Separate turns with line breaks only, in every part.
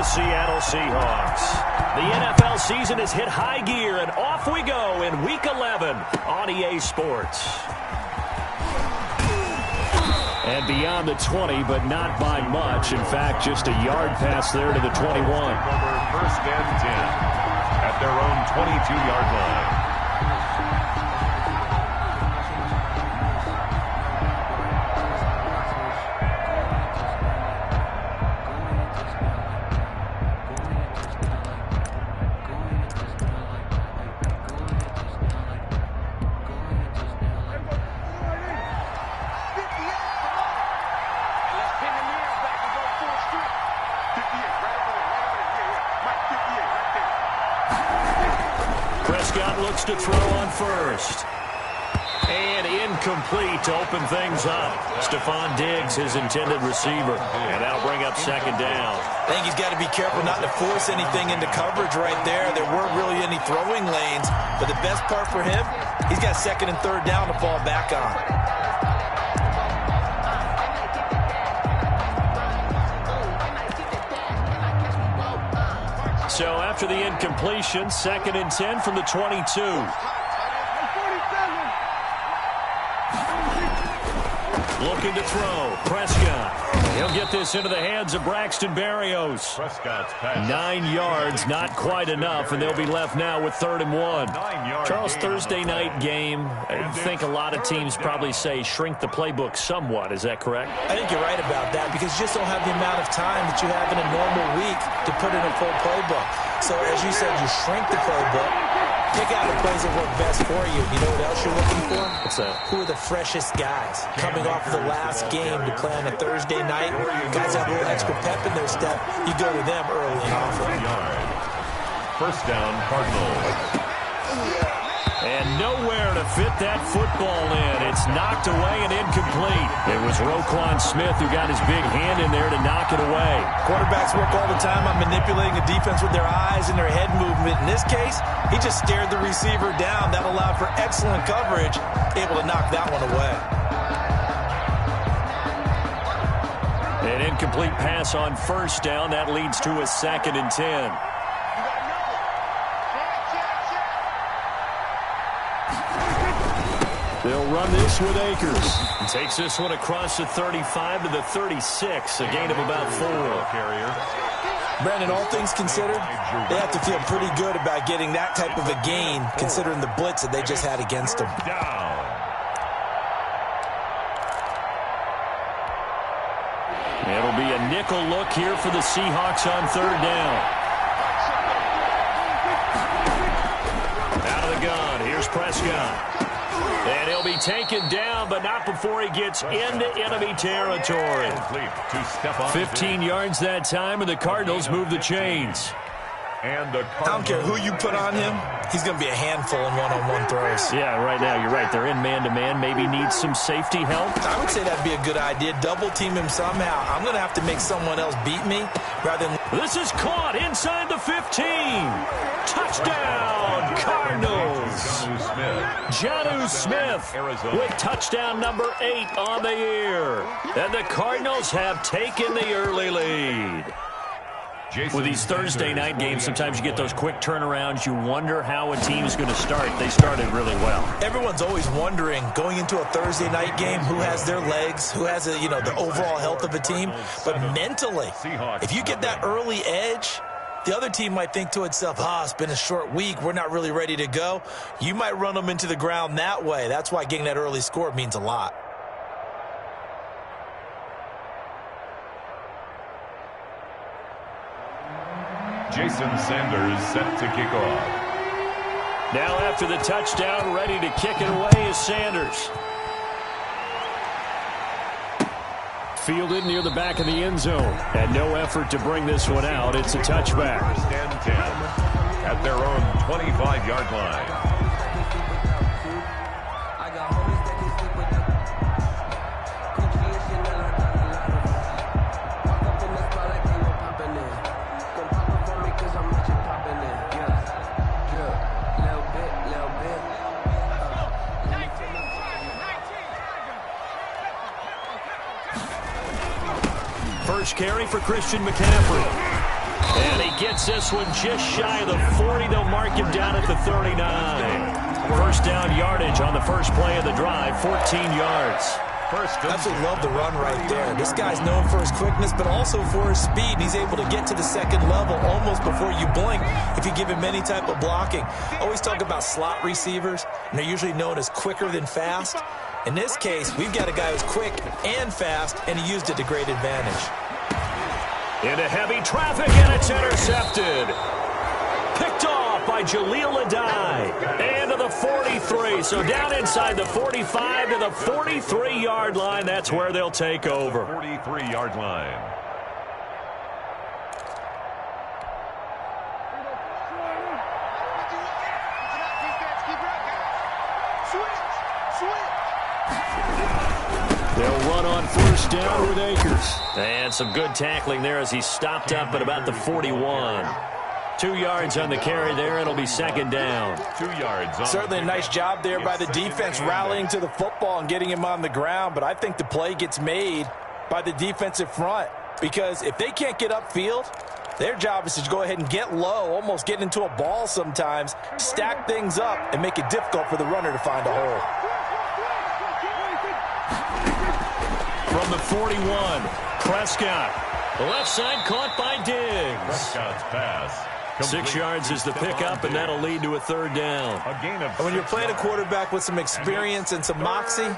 the Seattle Seahawks. The NFL season has hit high gear, and off we go in Week 11 on EA Sports. And beyond the 20, but not by much. In fact, just a yard pass there to the 21.
First and 10 at their own 22-yard line.
Looks to throw on first. And incomplete to open things up. Stephon Diggs, his intended receiver. And that'll bring up second down.
I think he's got to be careful not to force anything into coverage right there. There weren't really any throwing lanes. But the best part for him, he's got second and third down to fall back on.
So after the incompletion, second and 10 from the 22. Looking to throw. Prescott. He'll get this into the hands of Braxton Berrios. 9 yards, not quite enough, and they'll be left now with 3rd and 1. Charles, Thursday night game, I think a lot of teams probably say shrink the playbook somewhat. Is that correct?
I think you're right about that because you just don't have the amount of time that you have in a normal week to put in a full playbook. So as you said, you shrink the playbook. Pick out the plays that work best for you. You know what else you're looking for?
What's that?
Who are the freshest guys coming off of the last game to play on a Thursday night? Guys have a little extra pep in their step. You go to them early and often.
First down, Cardinals.
And nowhere to fit that football in. It's knocked away and incomplete. It was Roquan Smith who got his big hand in there to knock it away.
Quarterbacks work all the time on manipulating the defense with their eyes and their head movement. In this case, he just stared the receiver down. That allowed for excellent coverage, able to knock that one away.
An incomplete pass on first down. That leads to a 2nd and 10. They'll run this with Akers. And takes this one across the 35 to the 36, a gain of about 4.
Brandon, all things considered, they have to feel pretty good about getting that type of a gain, considering the blitz that they just had against them.
It'll be a nickel look here for the Seahawks on 3rd down. Out of the gun, here's Prescott. And he'll be taken down, but not before he gets into enemy territory. 15 yards that time, and the Cardinals move the chains.
I don't care who you put on him, he's going to be a handful in one-on-one throws.
Yeah, right now, you're right. They're in man-to-man. Maybe needs some safety help.
I would say that'd be a good idea. Double-team him somehow. I'm going to have to make someone else beat me rather than...
This is caught inside the 15. Touchdown, Cardinals. Jonnu Smith with touchdown number 8 on the year. And the Cardinals have taken the early lead. With these Thursday night games, sometimes you get those quick turnarounds. You wonder how a team is going to start. They started really well.
Everyone's always wondering, going into a Thursday night game, who has their legs, who has the overall health of a team. But mentally, if you get that early edge, the other team might think to itself, it's been a short week. We're not really ready to go. You might run them into the ground that way. That's why getting that early score means a lot.
Jason Sanders set to kick off.
Now after the touchdown, ready to kick it away is Sanders. Fielded near the back of the end zone. And no effort to bring this one out. It's a touchback.
First and 10 at their own 25-yard line.
First carry for Christian McCaffrey. gets this one just shy of the 40. They'll mark him down at the 39. First down yardage on the first play of the drive, 14 yards.
Absolutely love the run right there. This guy's known for his quickness, but also for his speed. He's able to get to the second level almost before you blink if you give him any type of blocking. Always talk about slot receivers, and they're usually known as quicker than fast. In this case, we've got a guy who's quick and fast, and he used it to great advantage.
Into heavy traffic, and it's intercepted. Picked off by Jaleel Adai. And to the 43. So down inside the 45 to the 43-yard line. That's where they'll take over.
43-yard line.
They'll run on first down with Akers. And some good tackling there as he stopped up at about the 41. 2 yards on the carry there. It'll be second down.
2 yards.
Certainly a nice job there by the defense rallying to the football and getting him on the ground. But I think the play gets made by the defensive front. Because if they can't get upfield, their job is to go ahead and get low, almost get into a ball sometimes, stack things up, and make it difficult for the runner to find a hole.
From the 41, Prescott. The left side caught by Diggs.
Prescott's pass.
6 yards is the pickup, and that'll lead to a third down.
A gain of
when you're playing a quarterback with some experience and some moxie,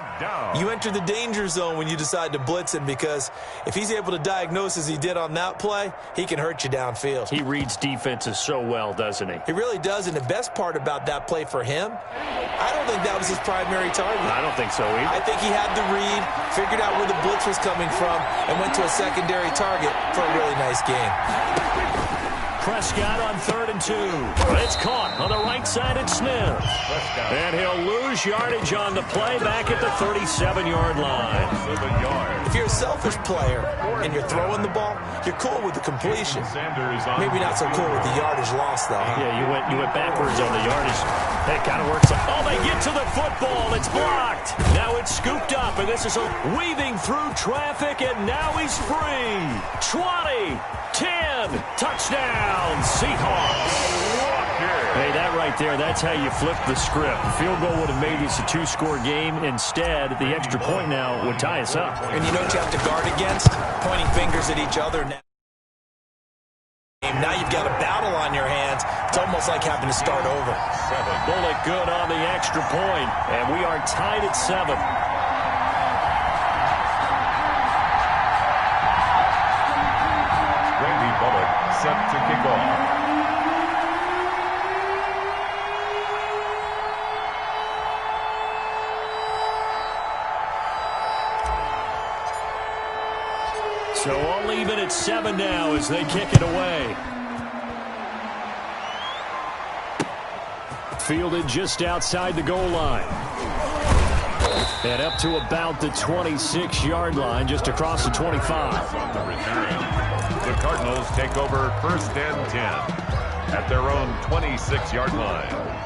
you enter the danger zone when you decide to blitz him, because if he's able to diagnose as he did on that play, he can hurt you downfield.
He reads defenses so well, doesn't he?
He really does, and the best part about that play for him, I don't think that was his primary target.
I don't think so either.
I think he had the read, figured out where the blitz was coming from, and went to a secondary target for a really nice game.
Prescott on 3rd and 2. It's caught on the right side at Smith. And he'll lose yardage on the play back at the 37-yard line.
If you're a selfish player and you're throwing the ball, you're cool with the completion. Maybe not so cool with the yardage loss, though. Huh?
Yeah, you went backwards on the yardage. It kind of works. Oh, they get to the football. It's blocked. Now it's scooped up, and this is weaving through traffic, and now he's free. 20, 10, touchdown, Seahawks. Hey, that right there, that's how you flip the script. The field goal would have made this a 2-score game. Instead, the extra point now would tie us up.
And you know what you have to guard against? Pointing fingers at each other. Now you've got a battle on your hands. It's almost like having to start over.
Bullet good on the extra point, and we are tied at 7.
Set to kick off.
So all even at 7 now as they kick it away. Fielded just outside the goal line. And up to about the 26-yard line, just across the 25.
On the return. The Cardinals take over 1st and 10 at their own 26-yard line.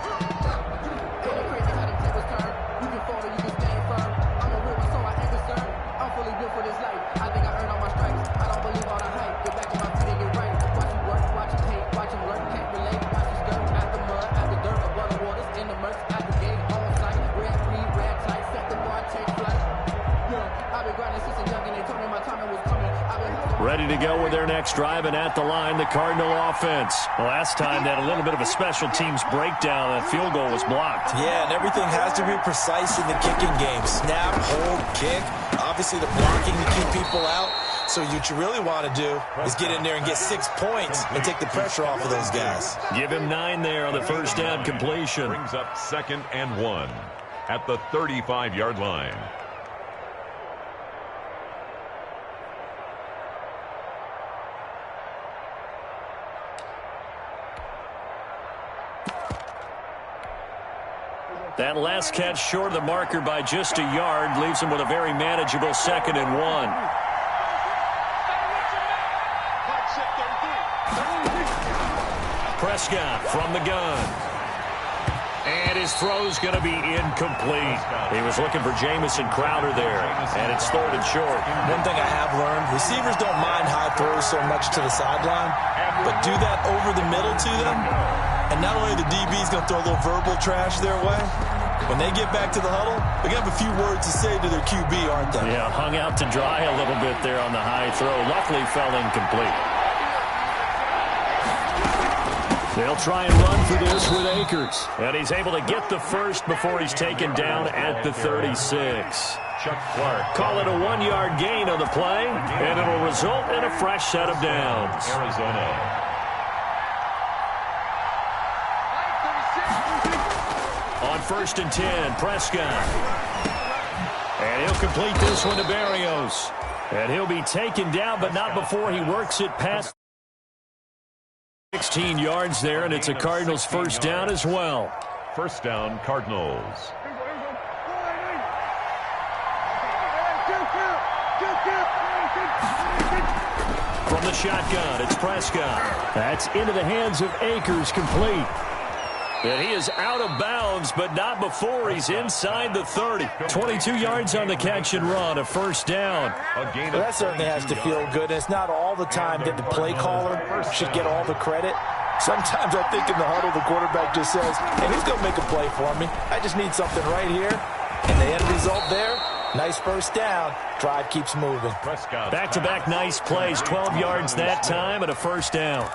Ready to go with their next drive, and at the line, the Cardinal offense. Last time, they had a little bit of a special teams breakdown. That field goal was blocked.
Yeah, and everything has to be precise in the kicking game. Snap, hold, kick. Obviously, the blocking to keep people out. So what you really want to do is get in there and get 6 points and take the pressure off of those guys.
Give him 9 there on the first down completion.
Brings up 2nd and 1 at the 35-yard line.
That last catch short of the marker by just a yard leaves him with a very manageable 2nd and 1. Prescott from the gun. And his throw's going to be incomplete. He was looking for Jamison Crowder there, and it's 3rd and short.
One thing I have learned, receivers don't mind high throws so much to the sideline, but do that over the middle to them, and not only the DB's going to throw a little verbal trash their way, when they get back to the huddle, they're going to have a few words to say to their QB, aren't they?
Yeah, hung out to dry a little bit there on the high throw. Luckily fell incomplete. They'll try and run for this with Akers. And he's able to get the first before he's taken down at the 36.
Chuck Clark.
Call it a 1-yard gain on the play, and it'll result in a fresh set of downs.
Arizona.
On 1st and 10, Prescott. And he'll complete this one to Berrios. And he'll be taken down, but not before he works it past 16 yards there, and it's a Cardinals first down as well.
First down, Cardinals.
From the shotgun, it's Prescott. That's into the hands of Akers, complete. And he is out of bounds, but not before he's inside the 30. 22 yards on the catch and run, a first down.
Well, that certainly has to feel good. It's not all the time that the play caller should get all the credit. Sometimes I think in the huddle, the quarterback just says, hey, who's going to make a play for me? I just need something right here. And the end result there, nice first down. Drive keeps moving.
Back-to-back nice plays, 12 yards that time and a first down.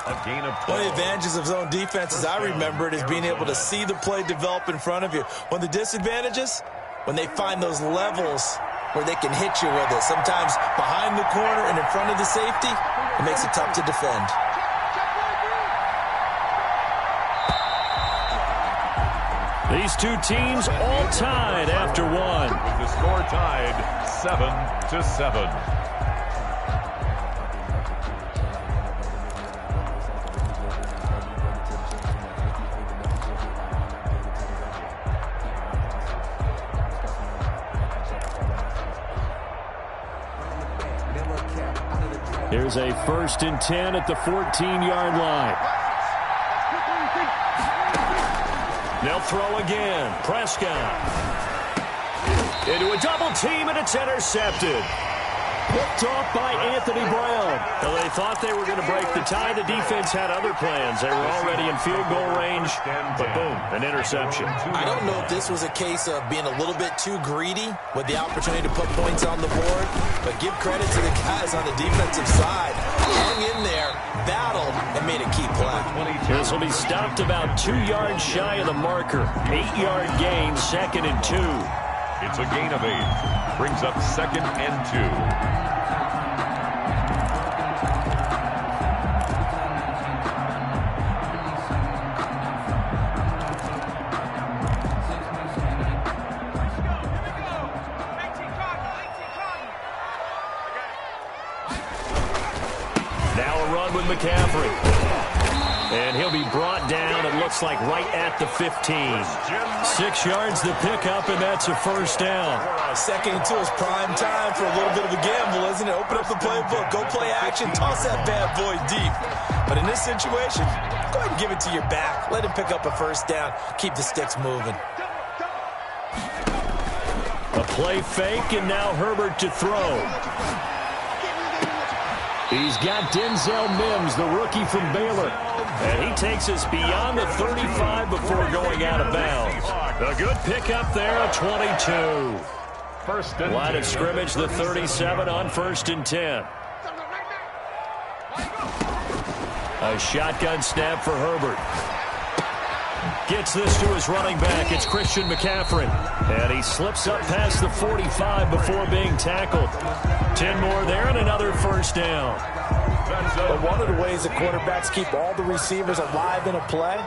One of the advantages of zone defense, as I remember it, is being able to see the play develop in front of you. One of the disadvantages, when they find those levels where they can hit you with it, sometimes behind the corner and in front of the safety, it makes it tough to defend.
These two teams all tied after one.
With the score tied 7-7.
Here's a 1st and 10 at the 14-yard line. They'll throw again. Prescott. Into a double team, and it's intercepted. Picked off by Anthony Brown. Well, they thought they were going to break the tie. The defense had other plans. They were already in field goal range, but boom, an interception.
I don't know if this was a case of being a little bit too greedy with the opportunity to put points on the board, but give credit to the guys on the defensive side. Hung in there, battled, and made a key play.
This will be stopped about 2 yards shy of the marker. 8-yard gain, 2nd and 2.
It's a gain of 8. Brings up 2nd and 2.
McCaffrey. And he'll be brought down, it looks like, right at the 15. 6 yards to pick up, and that's a first down.
2nd and 2 is prime time for a little bit of a gamble, isn't it? Open up the playbook, go play action, toss that bad boy deep. But in this situation, go ahead and give it to your back. Let him pick up a first down. Keep the sticks moving.
A play fake, and now Herbert to throw. He's got Denzel Mims, the rookie from Baylor. And he takes us beyond the 35 before going out of bounds. A good pickup there, a 22. Line of scrimmage, the 37 on 1st and 10. A shotgun snap for Herbert. Gets this to his running back. It's Christian McCaffrey. And he slips up past the 45 before being tackled. 10 more there and another first down.
But one of the ways that quarterbacks keep all the receivers alive in a play,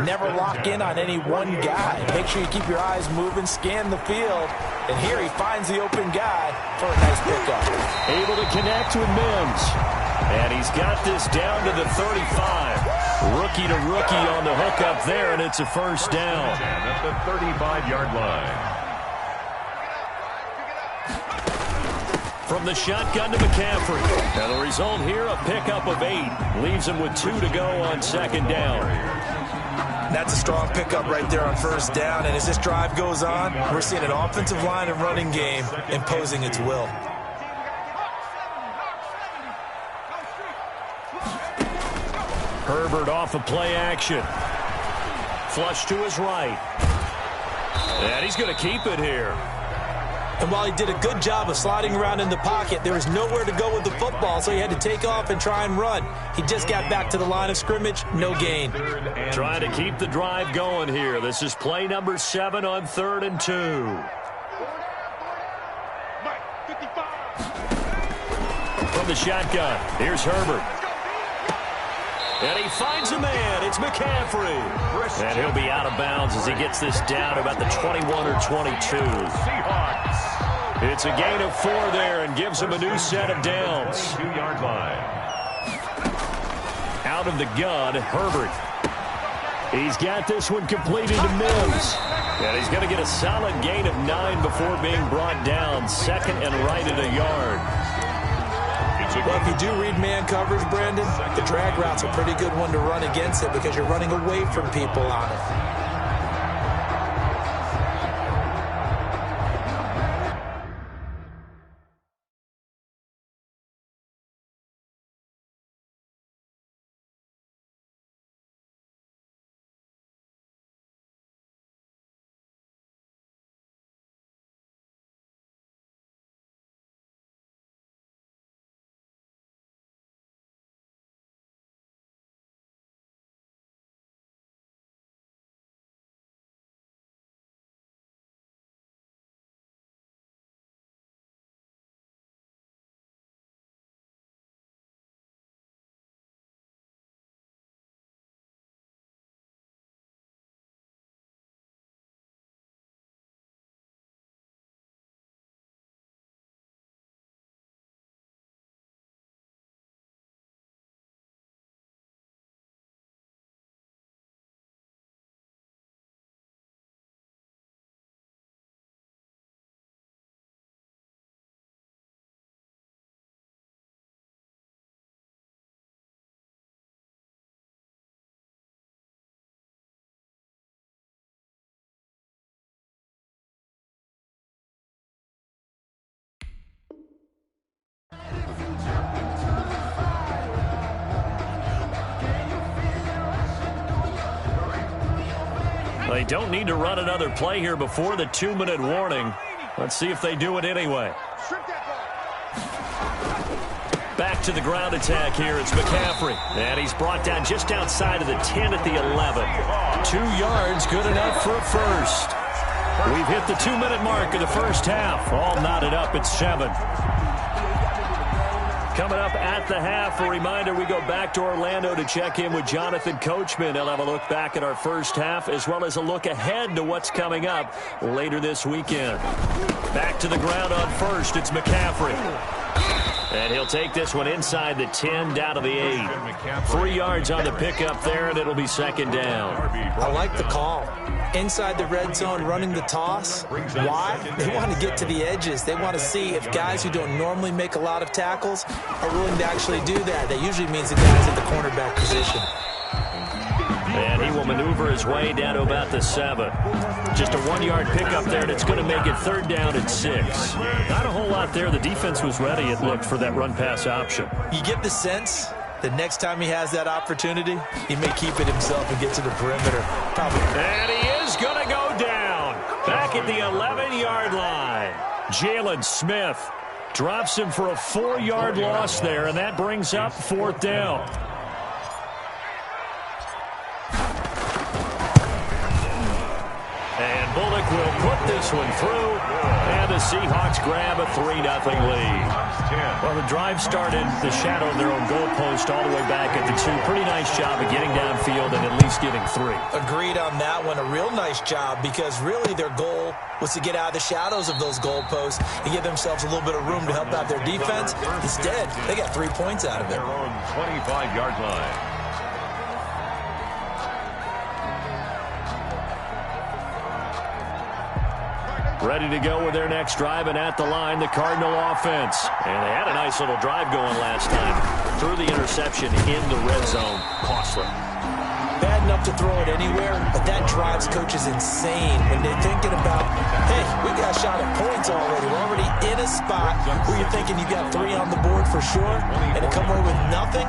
never lock in on any one guy. Make sure you keep your eyes moving, scan the field. And here he finds the open guy for a nice pickup.
Able to connect with Mims. And he's got this down to the 35. Rookie to rookie on the hook up there, and it's a first down.
At the 35-yard line.
From the shotgun to McCaffrey. And the result here, a pickup of 8. Leaves him with 2 to go on 2nd down.
That's a strong pickup right there on first down. And as this drive goes on, we're seeing an offensive line and running game imposing its will.
Herbert off of play action. Flush to his right. And he's going to keep it here.
And while he did a good job of sliding around in the pocket, there was nowhere to go with the football, so he had to take off and try and run. He just got back to the line of scrimmage, no gain.
Trying to keep the drive going here. This is play number 7 on 3rd and 2. From the shotgun, here's Herbert. And he finds a man. It's McCaffrey. And he'll be out of bounds as he gets this down about the 21 or 22. It's a gain of 4 there and gives him a new set of downs.
2-yard line.
Out of the gun, Herbert. He's got this one completed to Mims. And he's going to get a solid gain of 9 before being brought down. 2nd and right at a yard.
Well, if you do read man coverage, Brandon, the drag route's a pretty good one to run against it because you're running away from people on it.
They don't need to run another play here before the 2-minute warning. Let's see if they do it anyway. Back to the ground attack here. It's McCaffrey. And he's brought down just outside of the 10 at the 11. 2 yards, good enough for a first. We've hit the 2-minute mark of the first half. All knotted up at 7. Coming up at the half, a reminder, we go back to Orlando to check in with Jonathan Coachman. He'll have a look back at our first half as well as a look ahead to what's coming up later this weekend. Back to the ground on first, it's McCaffrey. And he'll take this one inside the 10, down to the 8. 3 yards on the pickup there, and it'll be 2nd down.
I like the call. Inside the red zone, running the toss. Why? They want to get to the edges. They want to see if guys who don't normally make a lot of tackles are willing to actually do that. That usually means the guys at the cornerback position.
And he will maneuver his way down to about the 7. Just a 1-yard pickup there, and it's going to make it 3rd down and 6. Not a whole lot there. The defense was ready, it looked, for that run-pass option.
You get the sense that next time he has that opportunity, he may keep it himself and get to the perimeter. Probably.
And he is going to go down. Back at the 11-yard line. Jalen Smith drops him for a 4-yard loss there, and that brings up 4th down. And Bullock will put this one through, and the Seahawks grab a 3-0 lead. Well, the drive started the shadow of their own goalpost all the way back at the 2. Pretty nice job of getting downfield and at least getting 3.
Agreed on that one. A real nice job because really their goal was to get out of the shadows of those goalposts and give themselves a little bit of room to help out their defense. Instead, they got 3 points out of it.
Their own 25-yard line.
Ready to go with their next drive, and at the line, the Cardinal offense. And they had a nice little drive going last time. Threw the interception in the red zone. Costly.
Bad enough to throw it anywhere, but that drives coaches insane when they're thinking about, hey, we got a shot at points already. We're already in a spot where you're thinking you got 3 on the board for sure, and to come away with nothing,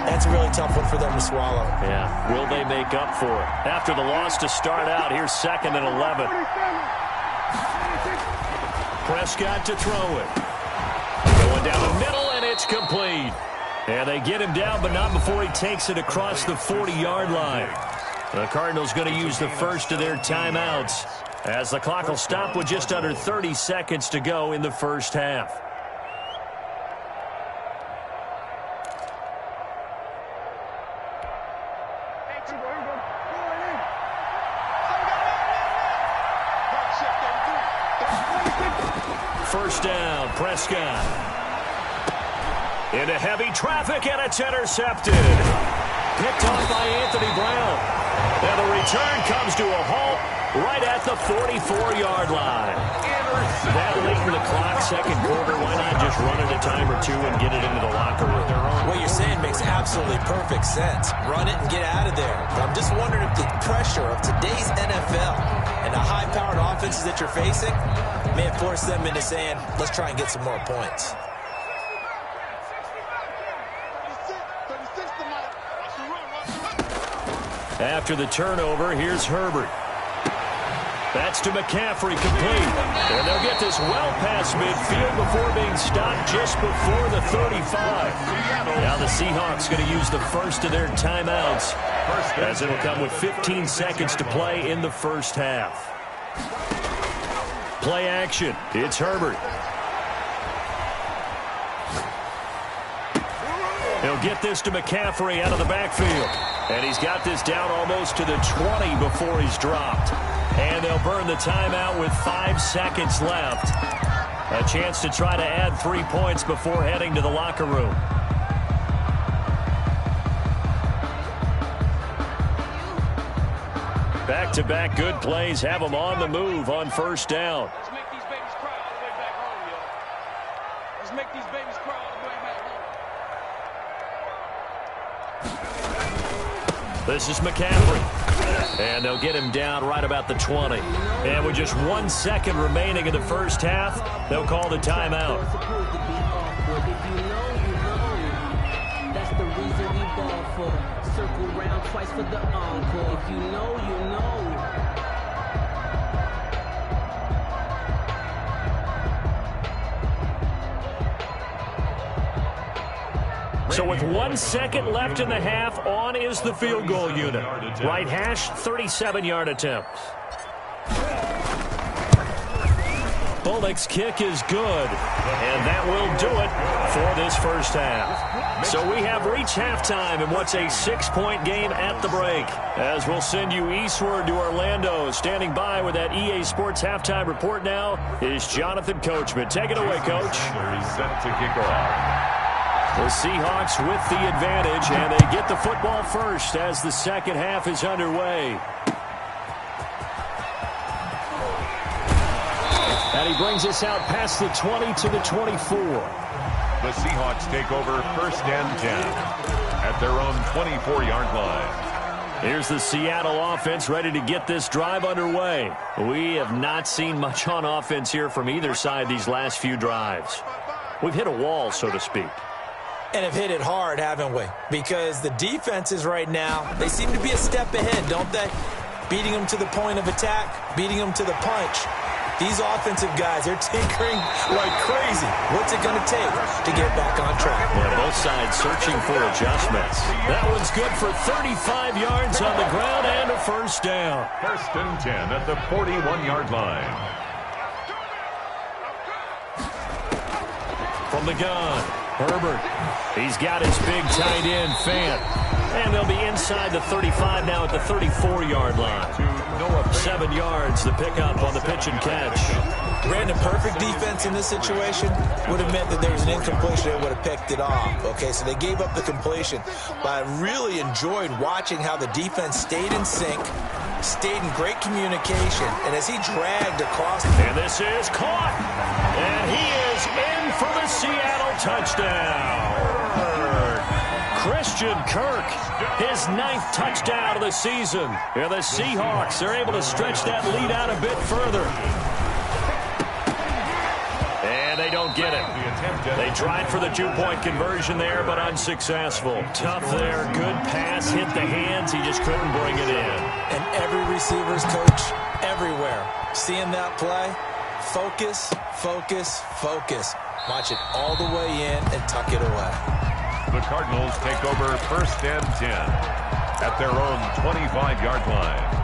that's a really tough one for them to swallow.
Yeah, will they make up for it? After the loss to start out, here's 2nd and 11. Prescott to throw it. Going down the middle, and it's complete. And they get him down, but not before he takes it across the 40-yard line. The Cardinals going to use the first of their timeouts as the clock will stop with just under 30 seconds to go in the first half. First down, Prescott. Into heavy traffic, and it's intercepted. Picked off by Anthony Brown. And the return comes to a halt right at the 44-yard line. That late in the clock, second quarter, why not just run it a time or two and get it into the locker room?
What you're saying makes absolutely perfect sense. Run it and get out of there. But I'm just wondering if the pressure of today's NFL and the high-powered offenses that you're facing may have forced them into saying, let's try and get some more points.
After the turnover, here's Herbert. That's to McCaffrey, complete. And they'll get this well past midfield before being stopped just before the 35. Now the Seahawks going to use the first of their timeouts, as it'll come with 15 seconds to play in the first half. Play action. It's Herbert. He'll get this to McCaffrey out of the backfield. And he's got this down almost to the 20 before he's dropped. And they'll burn the timeout with 5 seconds left. A chance to try to add 3 points before heading to the locker room. Back-to-back good plays have them on the move on first down.
Let's make these babies cry all the way back home, yo. Let's make these babies cry all the way back home.
This is McCaffrey. And they'll get him down right about the 20. And with just 1 second remaining in the first half, they'll call the timeout.
That's the reason we ball for. Circle round twice for the encore. If you know, you know.
So with 1 second left in the half, on is the field goal unit. Right hash, 37-yard attempt. Bullock's kick is good, and that will do it for this first half. So we have reached halftime in what's a 6-point game at the break. As we'll send you eastward to Orlando. Standing by with that EA Sports halftime report now is Jonathan Coachman. Take it away, Coach.
He's set to kick off.
The Seahawks with the advantage, and they get the football first as the second half is underway. And he brings us out past the 20 to the 24.
The Seahawks take over first and 10 at their own 24-yard line.
Here's the Seattle offense ready to get this drive underway. We have not seen much on offense here from either side these last few drives. We've hit a wall, so to speak.
And have hit it hard, haven't we? Because the defenses right now, they seem to be a step ahead, don't they? Beating them to the point of attack, beating them to the punch. These offensive guys, they're tinkering like crazy. What's it going to take to get back on track?
Yeah, both sides searching for adjustments. That one's good for 35 yards on the ground and a first down.
First and 10 at the 41-yard line.
From the gun, Herbert. He's got his big tight end, Fant. And they'll be inside the 35 now at the 34-yard line. 7 yards, the pickup on the pitch and catch.
Brandon, perfect defense in this situation would have meant that there was an incompletion. They would have picked it off. Okay, so they gave up the completion. But I really enjoyed watching how the defense stayed in sync, stayed in great communication, and as he dragged across.
And this is caught. And he is in for the Seattle touchdown. Christian Kirk, his 9th touchdown of the season. And the Seahawks are able to stretch that lead out a bit further. And they don't get it. They tried for the 2-point conversion there, but unsuccessful. Tough there. Good pass. Hit the hands. He just couldn't bring it in.
And every receiver's coach everywhere. Seeing that play, focus, focus, focus. Watch it all the way in and tuck it away.
The Cardinals take over 1st and 10 at their own 25-yard line.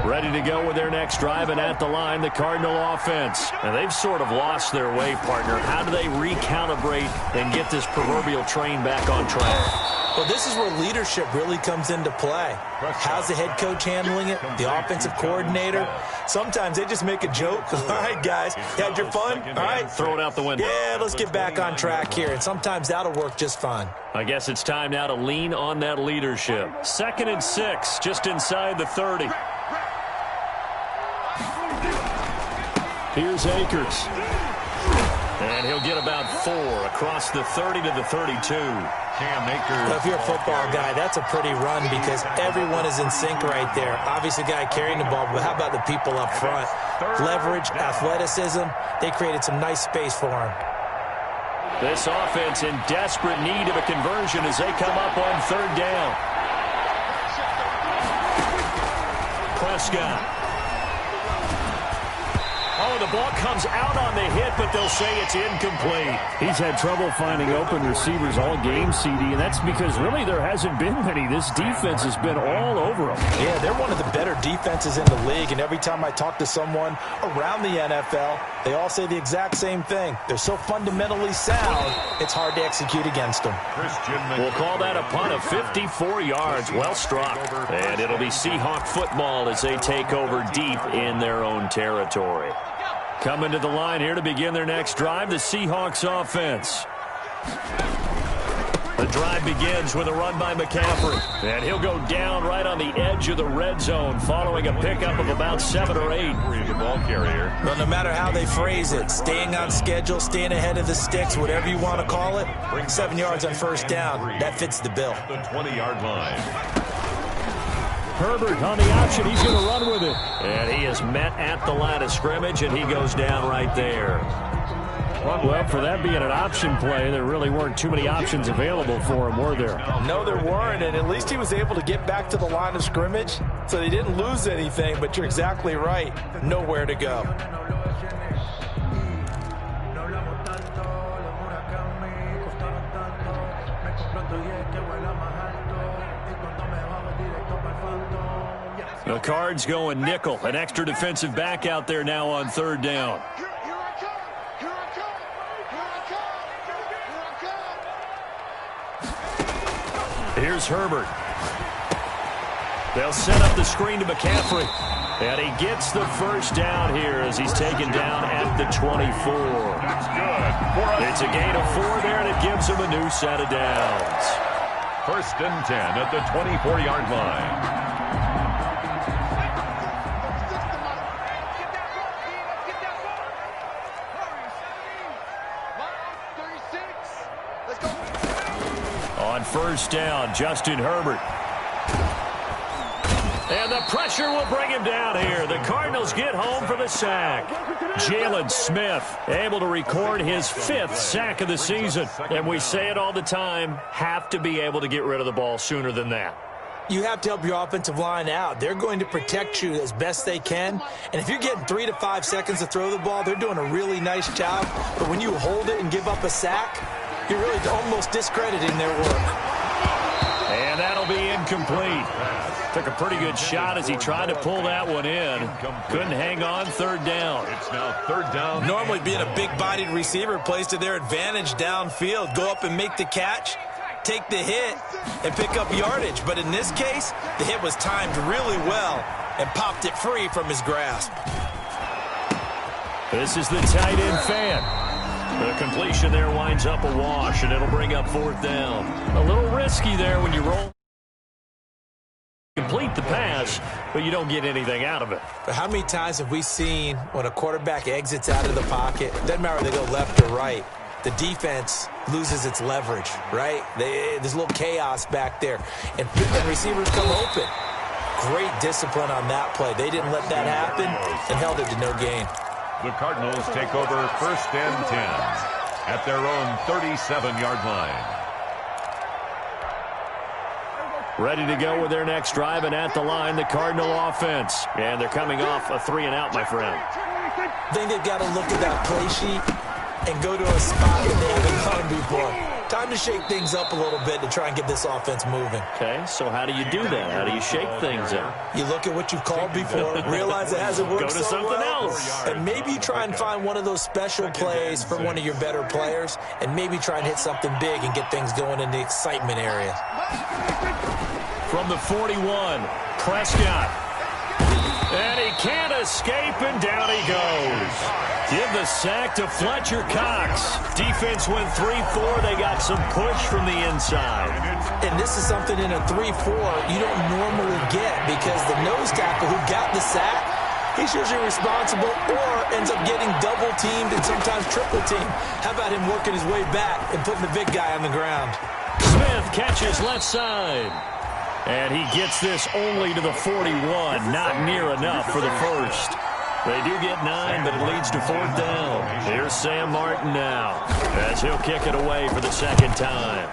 Ready to go with their next drive, and at the line, the Cardinal offense. And they've sort of lost their way, partner. How do they recalibrate and get this proverbial train back on track?
Well, this is where leadership really comes into play. How's the head coach handling it? The offensive coordinator? Sometimes they just make a joke. All right, guys, you had your fun? All right.
Throw it out the window.
Yeah, let's get back on track here. And sometimes that'll work just fine.
I guess it's time now to lean on that leadership. 2nd and 6, just inside the 30. Here's Akers. And he'll get about 4 across the 30 to the 32.
Cam Akers.
Well, if you're a football guy, that's a pretty run because everyone is in sync right there. Obviously, the guy carrying the ball, but how about the people up front? Leverage, athleticism, they created some nice space for him.
This offense in desperate need of a conversion as they come up on 3rd down. Prescott. Oh, the ball comes out on the hit, but they'll say it's incomplete.
He's had trouble finding open receivers all game, CD, and that's because really there hasn't been many. This defense has been all over them.
Yeah, they're one of the better defenses in the league, and every time I talk to someone around the NFL, they all say the exact same thing. They're so fundamentally sound, it's hard to execute against them.
We'll call that a punt of 54 yards. Well struck. And it'll be Seahawk football as they take over deep in their own territory. Coming to the line here to begin their next drive, the Seahawks offense. The drive begins with a run by McCaffrey. And he'll go down right on the edge of the red zone following a pickup of about 7 or 8.
The ball carrier.
Well, no matter how they phrase it, staying on schedule, staying ahead of the sticks, whatever you want to call it, 7 yards on 1st down, that fits the bill.
The 20-yard line.
Herbert on the option. He's going to run with it. And he is met at the line of scrimmage, and he goes down right there.
Well, for that being an option play, there really weren't too many options available for him, were there?
No, there weren't, and at least he was able to get back to the line of scrimmage, so they didn't lose anything, but you're exactly right. Nowhere to go.
The Cards going nickel. An extra defensive back out there now on 3rd down. Here's Herbert. They'll set up the screen to McCaffrey. And he gets the 1st down here as he's taken down at the 24.
That's good.
It's a gain of 4 there, and it gives him a new set of downs.
1st and 10 at the 24-yard line.
On 1st down, Justin Herbert. And the pressure will bring him down here. The Cardinals get home for the sack. Jalen Smith able to record his 5th sack of the season. And we say it all the time, have to be able to get rid of the ball sooner than that.
You have to help your offensive line out. They're going to protect you as best they can. And if you're getting 3 to 5 seconds to throw the ball, they're doing a really nice job. But when you hold it and give up a sack, you're really almost discrediting their work.
And that'll be incomplete. Took a pretty good shot as he tried to pull that one in. Couldn't hang on. 3rd down.
It's now 3rd down.
Normally being a big-bodied receiver plays to their advantage downfield. Go up and make the catch, take the hit, and pick up yardage. But in this case, the hit was timed really well and popped it free from his grasp.
This is the tight end fan. The completion there winds up a wash, and it'll bring up 4th down. A little risky there when you roll. complete the pass, but you don't get anything out of it.
But how many times have we seen when a quarterback exits out of the pocket, doesn't matter whether they go left or right, the defense loses its leverage, right? There's a little chaos back there, and receivers come open. Great discipline on that play. They didn't let that happen and held it to no gain.
The Cardinals take over 1st and 10 at their own 37-yard line.
Ready to go with their next drive, and at the line, the Cardinal offense. And they're coming off a 3-and-out, my friend.
I think they've got to look at that play sheet and go to a spot that they haven't gone before. Time to shake things up a little bit to try and get this offense moving.
Okay, so how do you do that? How do you shake things up?
You look at what you've called before, realize it hasn't worked
Go to
so
something
well,
else.
and maybe you try and find one of those special plays for one of your better players, and maybe try and hit something big and get things going in the excitement area.
From the 41, Prescott. And he can't escape, and down he goes. Give the sack to Fletcher Cox. Defense went 3-4. They got some push from the inside.
And this is something in a 3-4 you don't normally get, because the nose tackle who got the sack, he's usually responsible or ends up getting double-teamed and sometimes triple-teamed. How about him working his way back and putting the big guy on the ground?
Smith catches left side. And he gets this only to the 41. Not near enough for the first. They do get 9, but it leads to 4th down. Here's Sam Martin now, as he'll kick it away for the second time.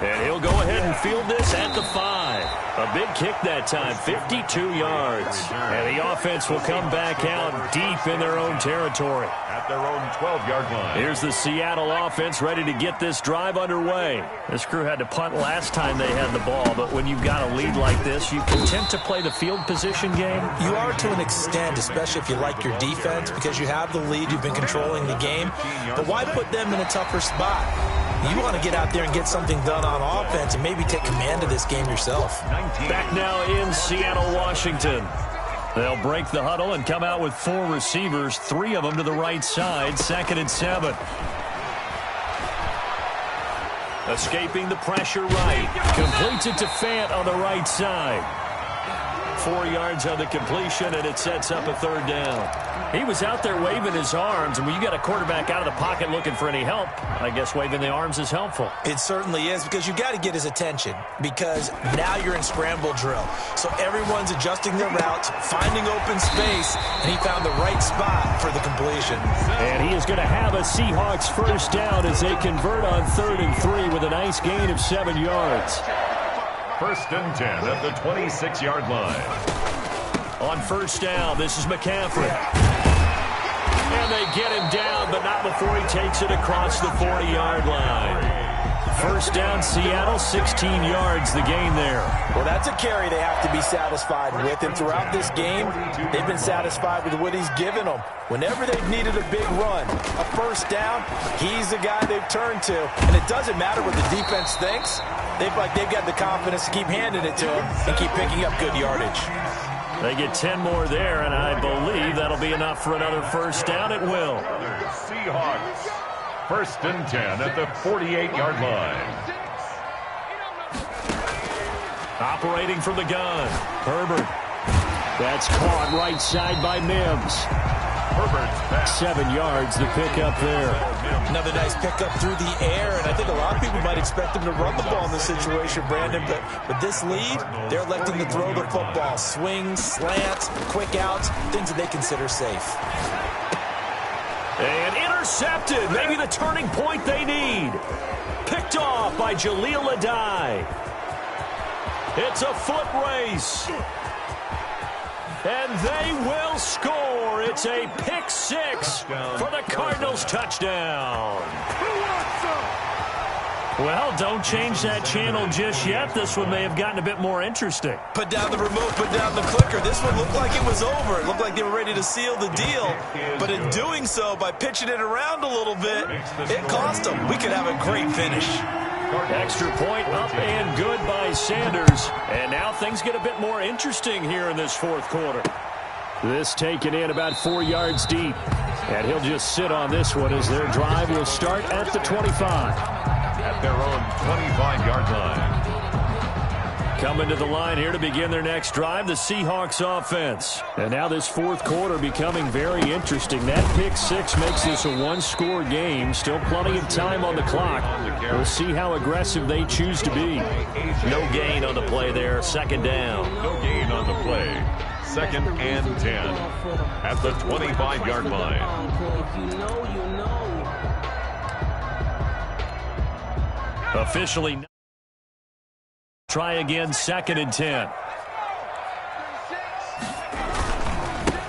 And he'll go ahead and field this at the 5. A big kick that time, 52 yards. And the offense will come back out deep in their own territory.
At their own 12-yard line.
Here's the Seattle offense ready to get this drive underway. This crew had to punt last time they had the ball, but when you've got a lead like this, you content to play the field position game?
You are to an extent, especially if you like your defense, because you have the lead, you've been controlling the game. But why put them in a tougher spot? You want to get out there and get something done on offense and maybe take command of this game yourself.
Back now in Seattle, Washington. They'll break the huddle and come out with 4 receivers, 3 of them to the right side, 2nd and 7. Escaping the pressure right. Completes it to Fant on the right side. 4 yards on the completion, and it sets up a 3rd down. He was out there waving his arms, and when you got a quarterback out of the pocket looking for any help, I guess waving the arms is helpful.
It certainly is, because you got to get his attention, because now you're in scramble drill. So everyone's adjusting their routes, finding open space, and he found the right spot for the completion.
And he is going to have a Seahawks 1st down as they convert on 3rd and 3 with a nice gain of 7 yards.
1st and 10 at the 26-yard line.
On 1st down, this is McCaffrey. And they get him down, but not before he takes it across the 40-yard line. 1st down, Seattle, 16 yards, the gain there.
Well, that's a carry they have to be satisfied with. And throughout this game, they've been satisfied with what he's given them. Whenever they've needed a big run, a 1st down, he's the guy they've turned to. And it doesn't matter what the defense thinks. They've got the confidence to keep handing it to him and keep picking up good yardage.
They get 10 more there, and I believe that'll be enough for another 1st down. It will.
Seahawks, 1st and 10 at the 48-yard line.
Operating from the gun, Herbert. That's caught right side by Mims.
Herbert's back.
7 yards, the pickup there.
Another nice pickup through the air, and I think a lot of people might expect him to run the ball in this situation, Brandon, but with this lead, they're electing to throw the football. Swings, slants, quick outs, things that they consider safe.
And intercepted, maybe the turning point they need. Picked off by Jaleel Adai. It's a foot race. And they will score. It's a pick 6 for the Cardinals touchdown. Well, don't change that channel just yet. This one may have gotten a bit more interesting.
Put down the remote, put down the clicker. This one looked like it was over. It looked like they were ready to seal the deal. But in doing so, by pitching it around a little bit, it cost them. We could have a great finish.
Extra point up and good by Sanders. And now things get a bit more interesting here in this 4th quarter. This taken in about 4 yards deep. And he'll just sit on this one as their drive will start at the 25.
At their own 25-yard line.
Coming to the line here to begin their next drive, the Seahawks offense. And now this fourth quarter becoming very interesting. That pick six makes this a one-score game. Still plenty of time on the clock. We'll see how aggressive they choose to be. No gain on the play there. Second down.
No gain on the play. Second and 10 at the 25-yard line.
Officially. Try again, second and 10.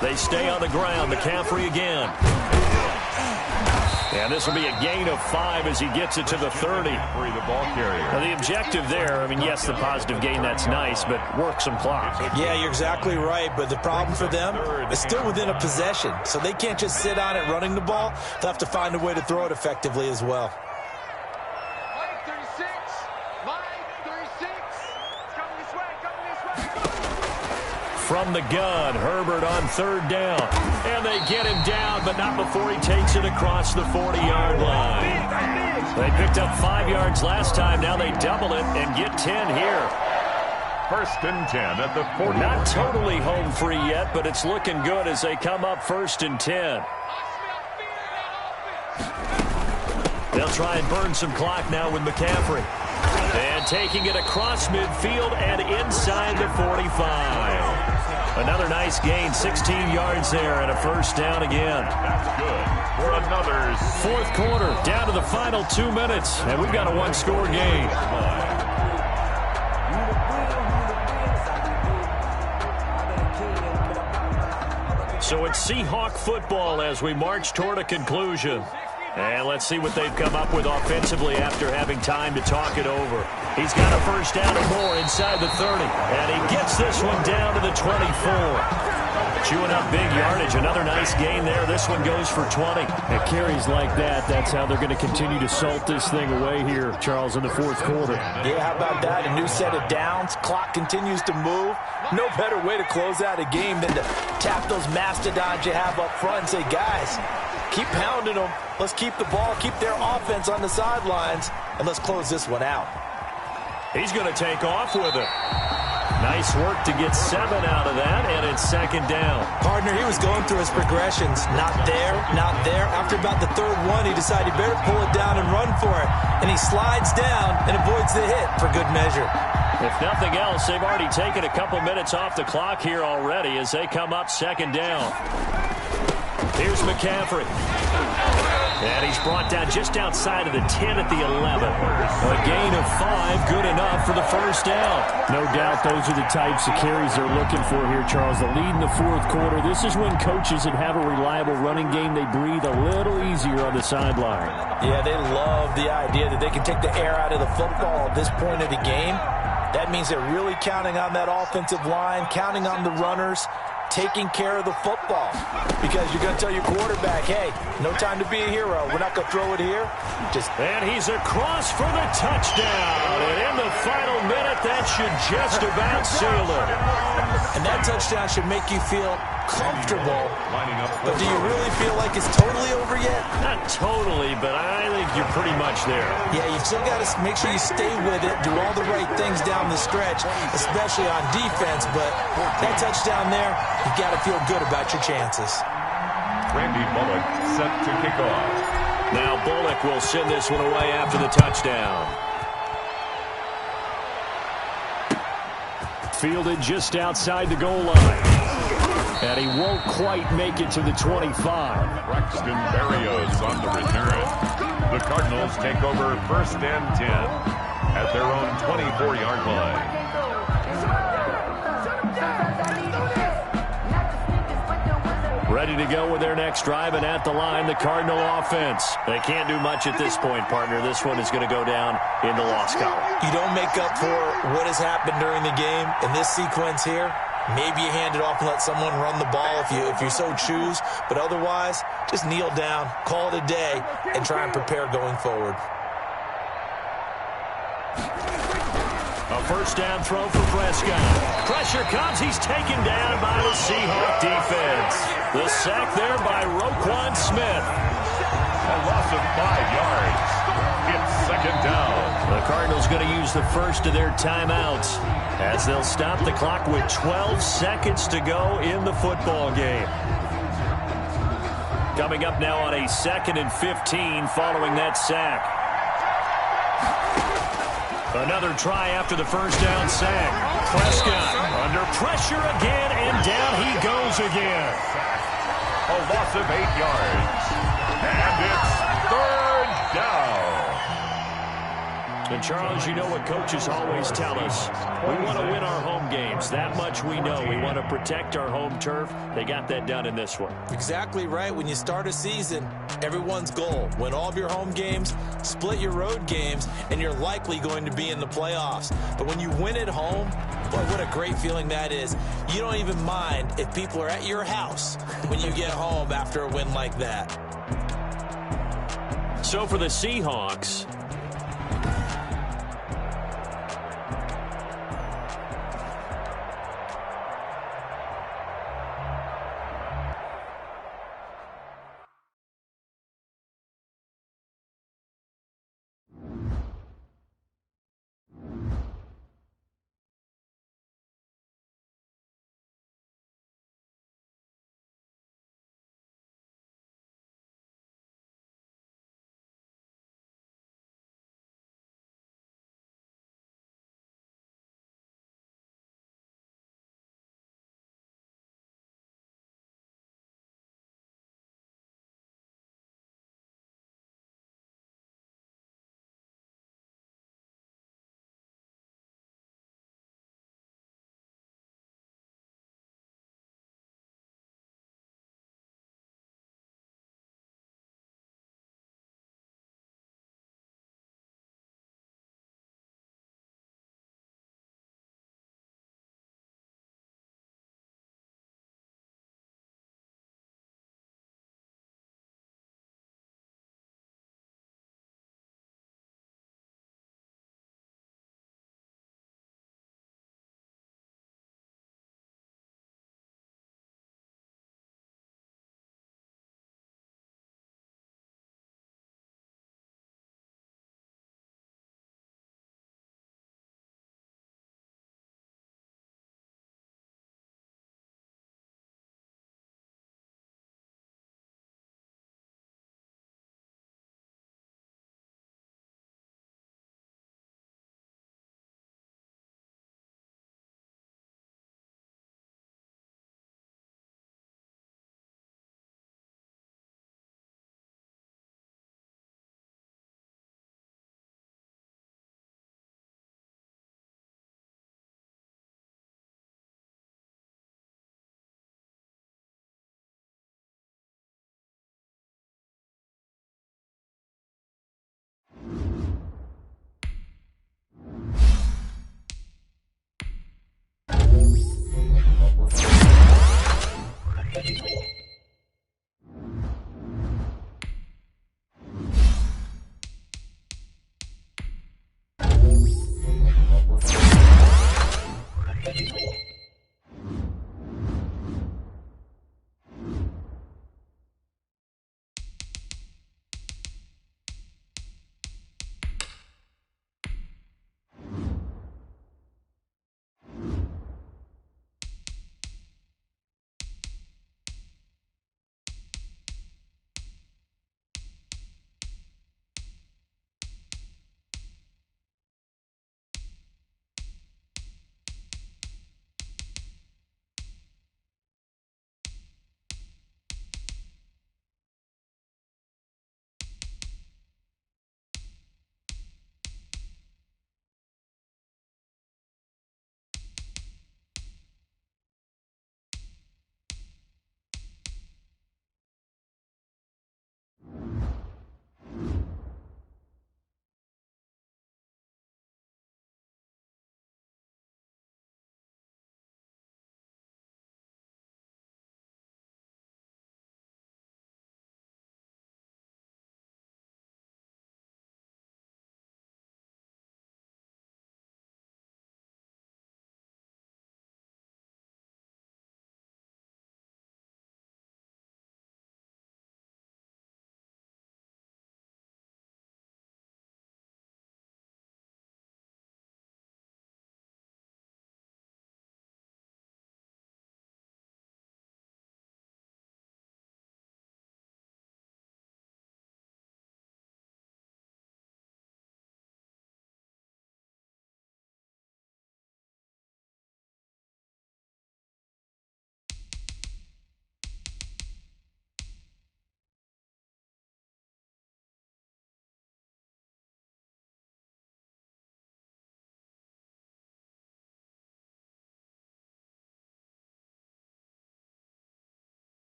They stay on the ground. McCaffrey again. And this will be a gain of 5 as he gets it to the 30. Now the objective there, I mean, yes, the positive gain, that's nice, but work some clock.
Yeah, you're exactly right, but the problem for them is still within a possession, so they can't just sit on it running the ball. They'll have to find a way to throw it effectively as well.
From the gun, Herbert on third down. And they get him down, but not before he takes it across the 40-yard line. They picked up 5 yards last time. Now they double it and get 10 here.
First and 10 at the 40.
Not totally home free yet, but it's looking good as they come up first and 10. They'll try and burn some clock now with McCaffrey. And taking it across midfield and inside the 45. Another nice gain, 16 yards there and a first down again.
That's good for another.
Fourth quarter, down to the final 2 minutes, and we've got a one-score game. So it's Seahawk football as we march toward a conclusion. And let's see what they've come up with offensively after having time to talk it over. He's got a first down or more inside the 30. And he gets this one down to the 24. Chewing up big yardage. Another nice gain there. This one goes for 20.
At carries like that, that's how they're going to continue to salt this thing away here, Charles, in the fourth quarter.
Yeah, how about that? A new set of downs. Clock continues to move. No better way to close out a game than to tap those mastodons you have up front and say, guys, keep pounding them. Let's keep the ball, keep their offense on the sidelines, and let's close this one out.
He's going to take off with it. Nice work to get 7 out of that, and it's second down.
Partner, he was going through his progressions. Not there, not there. After about the third one, he decided he better pull it down and run for it. And he slides down and avoids the hit for good measure.
If nothing else, they've already taken a couple minutes off the clock here already as they come up second down. Here's McCaffrey. And he's brought down just outside of the 10 at the 11. A gain of 5, good enough for the first down.
No doubt those are the types of carries they're looking for here, Charles. The lead in the fourth quarter. This is when coaches that have a reliable running game, they breathe a little easier on the sideline.
Yeah, they love the idea that they can take the air out of the football at this point of the game. That means they're really counting on that offensive line, counting on the runners, taking care of the football. Because you're going to tell your quarterback, hey, no time to be a hero. We're not going to throw it here.
And he's across for the touchdown. And in the final minute, that should just about seal it.
And that touchdown should make you feel comfortable. But do you really feel like it's totally over yet?
Not totally, but I think you're pretty much there.
Yeah, you've still got to make sure you stay with it, do all the right things down the stretch, especially on defense. But that touchdown there, you got to feel good about your chances.
Randy Bullock set to kick off.
Now Bullock will send this one away after the touchdown. Fielded just outside the goal line. And he won't quite make it to the 25.
Braxton Berrios on the return. The Cardinals take over first and 10 at their own 24-yard line.
Ready to go with their next drive, and at the line, the Cardinal offense. They can't do much at this point, partner. This one is going to go down in the loss column.
You don't make up for what has happened during the game in this sequence here. Maybe you hand it off and let someone run the ball if you so choose. But otherwise, just kneel down, call it a day, and try and prepare going forward.
A first down throw for Prescott. Pressure comes. He's taken down by the Seahawk defense. The sack there by Roquan Smith.
A loss of 5 yards. It's second down.
The Cardinals going to use the first of their timeouts as they'll stop the clock with 12 seconds to go in the football game. Coming up now on a 2nd and 15 following that sack. Another try after the first down sack. Prescott under pressure again, and down he goes again.
A loss of 8 yards. And it's 3rd down.
And Charles, you know what coaches always tell us. We want to win our home games. That much we know. We want to protect our home turf. They got that done in this one.
Exactly right. When you start a season, everyone's goal: win all of your home games, split your road games, and you're likely going to be in the playoffs. But when you win at home, boy, what a great feeling that is. You don't even mind if people are at your house when you get home after a win like that.
So for the Seahawks,